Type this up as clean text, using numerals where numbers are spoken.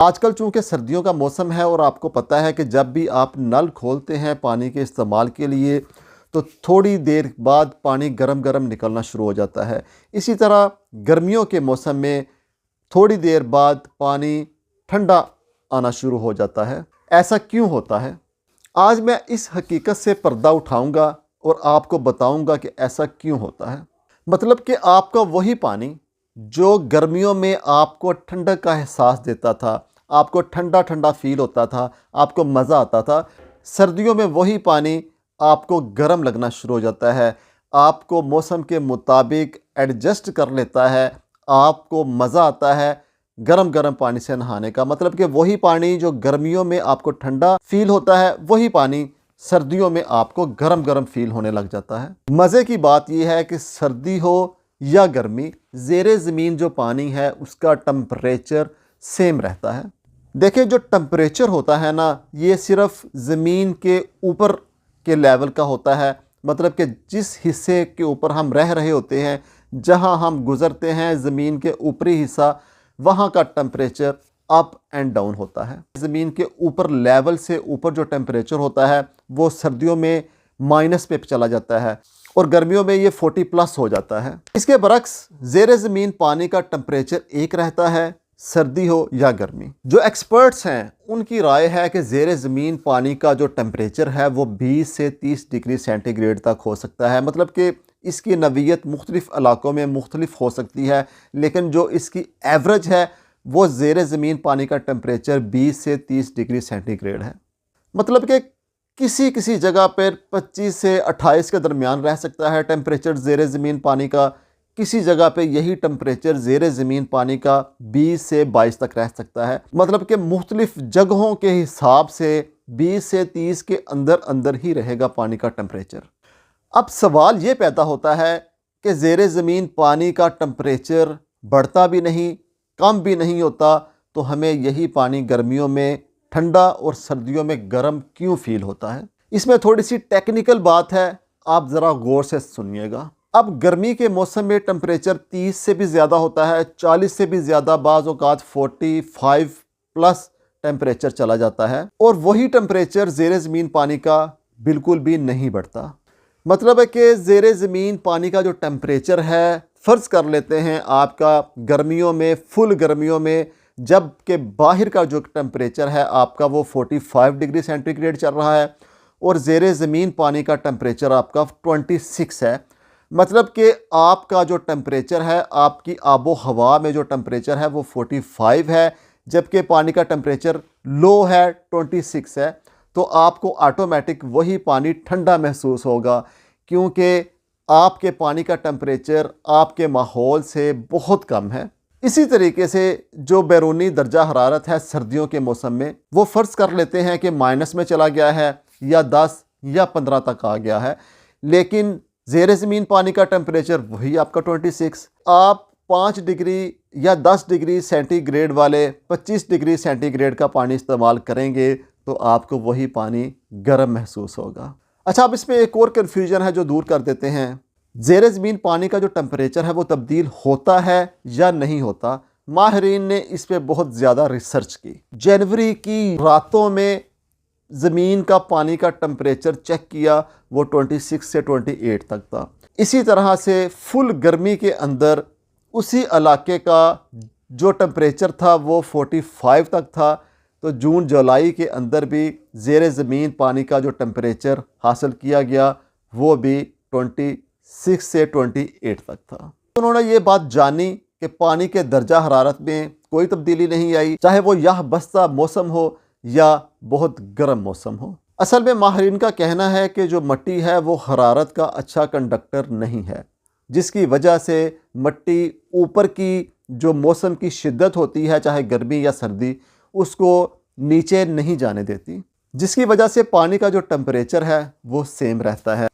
آج کل چونکہ سردیوں کا موسم ہے اور آپ کو پتہ ہے کہ جب بھی آپ نل کھولتے ہیں پانی کے استعمال کے لیے تو تھوڑی دیر بعد پانی گرم گرم نکلنا شروع ہو جاتا ہے۔ اسی طرح گرمیوں کے موسم میں تھوڑی دیر بعد پانی ٹھنڈا آنا شروع ہو جاتا ہے۔ ایسا کیوں ہوتا ہے؟ آج میں اس حقیقت سے پردہ اٹھاؤں گا اور آپ کو بتاؤں گا کہ ایسا کیوں ہوتا ہے۔ مطلب کہ آپ کا وہی پانی جو گرمیوں میں آپ کو ٹھنڈک کا احساس دیتا تھا، آپ کو ٹھنڈا ٹھنڈا فیل ہوتا تھا، آپ کو مزہ آتا تھا، سردیوں میں وہی پانی آپ کو گرم لگنا شروع ہو جاتا ہے، آپ کو موسم کے مطابق ایڈجسٹ کر لیتا ہے، آپ کو مزہ آتا ہے گرم گرم پانی سے نہانے کا۔ مطلب کہ وہی پانی جو گرمیوں میں آپ کو ٹھنڈا فیل ہوتا ہے، وہی پانی سردیوں میں آپ کو گرم گرم فیل ہونے لگ جاتا ہے۔ مزے کی بات یہ ہے کہ سردی ہو یا گرمی، زیر زمین جو پانی ہے اس کا ٹمپریچر سیم رہتا ہے۔ دیکھیں جو ٹمپریچر ہوتا ہے نا، یہ صرف زمین کے اوپر کے لیول کا ہوتا ہے۔ مطلب کہ جس حصے کے اوپر ہم رہ رہے ہوتے ہیں، جہاں ہم گزرتے ہیں زمین کے اوپری حصہ، وہاں کا ٹمپریچر اپ اینڈ ڈاؤن ہوتا ہے۔ زمین کے اوپر لیول سے اوپر جو ٹمپریچر ہوتا ہے وہ سردیوں میں مائنس پہ چلا جاتا ہے اور گرمیوں میں یہ 40+ ہو جاتا ہے۔ اس کے برعکس زیر زمین پانی کا ٹمپریچر ایک رہتا ہے، سردی ہو یا گرمی۔ جو ایکسپرٹس ہیں ان کی رائے ہے کہ زیر زمین پانی کا جو ٹمپریچر ہے وہ 20 سے 30 ڈگری سینٹی گریڈ تک ہو سکتا ہے۔ مطلب کہ اس کی نوعیت مختلف علاقوں میں مختلف ہو سکتی ہے، لیکن جو اس کی ایوریج ہے وہ زیر زمین پانی کا ٹمپریچر 20 سے 30 ڈگری سینٹی گریڈ ہے۔ مطلب کہ کسی جگہ پر 25 سے 28 کے درمیان رہ سکتا ہے ٹمپریچر زیر زمین پانی کا، کسی جگہ پہ یہی ٹمپریچر زیر زمین پانی کا 20 سے 22 تک رہ سکتا ہے۔ مطلب کہ مختلف جگہوں کے حساب سے 20 سے 30 کے اندر ہی رہے گا پانی کا ٹمپریچر۔ اب سوال یہ پیدا ہوتا ہے کہ زیر زمین پانی کا ٹمپریچر بڑھتا بھی نہیں، کم بھی نہیں ہوتا، تو ہمیں یہی پانی گرمیوں میں ٹھنڈا اور سردیوں میں گرم کیوں فیل ہوتا ہے؟ اس میں تھوڑی سی ٹیکنیکل بات ہے، آپ ذرا غور سے سنیے گا۔ اب گرمی کے موسم میں ٹمپریچر 30 سے بھی زیادہ ہوتا ہے، 40 سے بھی زیادہ، بعض اوقات 45+ ٹمپریچر چلا جاتا ہے، اور وہی ٹمپریچر زیر زمین پانی کا بالکل بھی نہیں بڑھتا۔ مطلب ہے کہ زیر زمین پانی کا جو ٹمپریچر ہے، فرض کر لیتے ہیں آپ کا گرمیوں میں، فل گرمیوں میں، جب کہ باہر کا جو ٹمپریچر ہے آپ کا وہ 45 ڈگری سینٹی گریڈ چل رہا ہے اور زیر زمین پانی کا ٹمپریچر آپ کا 26 ہے۔ مطلب کہ آپ کا جو ٹمپریچر ہے، آپ کی آب و ہوا میں جو ٹمپریچر ہے وہ 45 ہے، جبکہ پانی کا ٹمپریچر لو ہے، 26 ہے، تو آپ کو آٹومیٹک وہی پانی ٹھنڈا محسوس ہوگا، کیونکہ آپ کے پانی کا ٹمپریچر آپ کے ماحول سے بہت کم ہے۔ اسی طریقے سے جو بیرونی درجہ حرارت ہے سردیوں کے موسم میں، وہ فرض کر لیتے ہیں کہ مائنس میں چلا گیا ہے یا 10 یا 15 تک آ گیا ہے، لیکن زیر زمین پانی کا ٹمپریچر وہی آپ کا 26۔ آپ 5 ڈگری یا 10 ڈگری سینٹی گریڈ والے 25 ڈگری سینٹی گریڈ کا پانی استعمال کریں گے تو آپ کو وہی پانی گرم محسوس ہوگا۔ اچھا، اب اس میں ایک اور کنفیوژن ہے جو دور کر دیتے ہیں۔ زیر زمین پانی کا جو ٹمپریچر ہے وہ تبدیل ہوتا ہے یا نہیں ہوتا؟ ماہرین نے اس پہ بہت زیادہ ریسرچ کی۔ جنوری کی راتوں میں زمین کا پانی کا ٹمپریچر چیک کیا، وہ 26 سے 28 تک تھا۔ اسی طرح سے فل گرمی کے اندر اسی علاقے کا جو ٹمپریچر تھا وہ 45 تک تھا، تو جون جولائی کے اندر بھی زیر زمین پانی کا جو ٹمپریچر حاصل کیا گیا وہ بھی 26 سے 28 تک تھا۔ انہوں نے یہ بات جانی کہ پانی کے درجہ حرارت میں کوئی تبدیلی نہیں آئی، چاہے وہ یخ بستہ موسم ہو یا بہت گرم موسم ہو۔ اصل میں ماہرین کا کہنا ہے کہ جو مٹی ہے وہ حرارت کا اچھا کنڈکٹر نہیں ہے، جس کی وجہ سے مٹی اوپر کی جو موسم کی شدت ہوتی ہے، چاہے گرمی یا سردی، اس کو نیچے نہیں جانے دیتی، جس کی وجہ سے پانی کا جو ٹمپریچر ہے وہ سیم رہتا ہے۔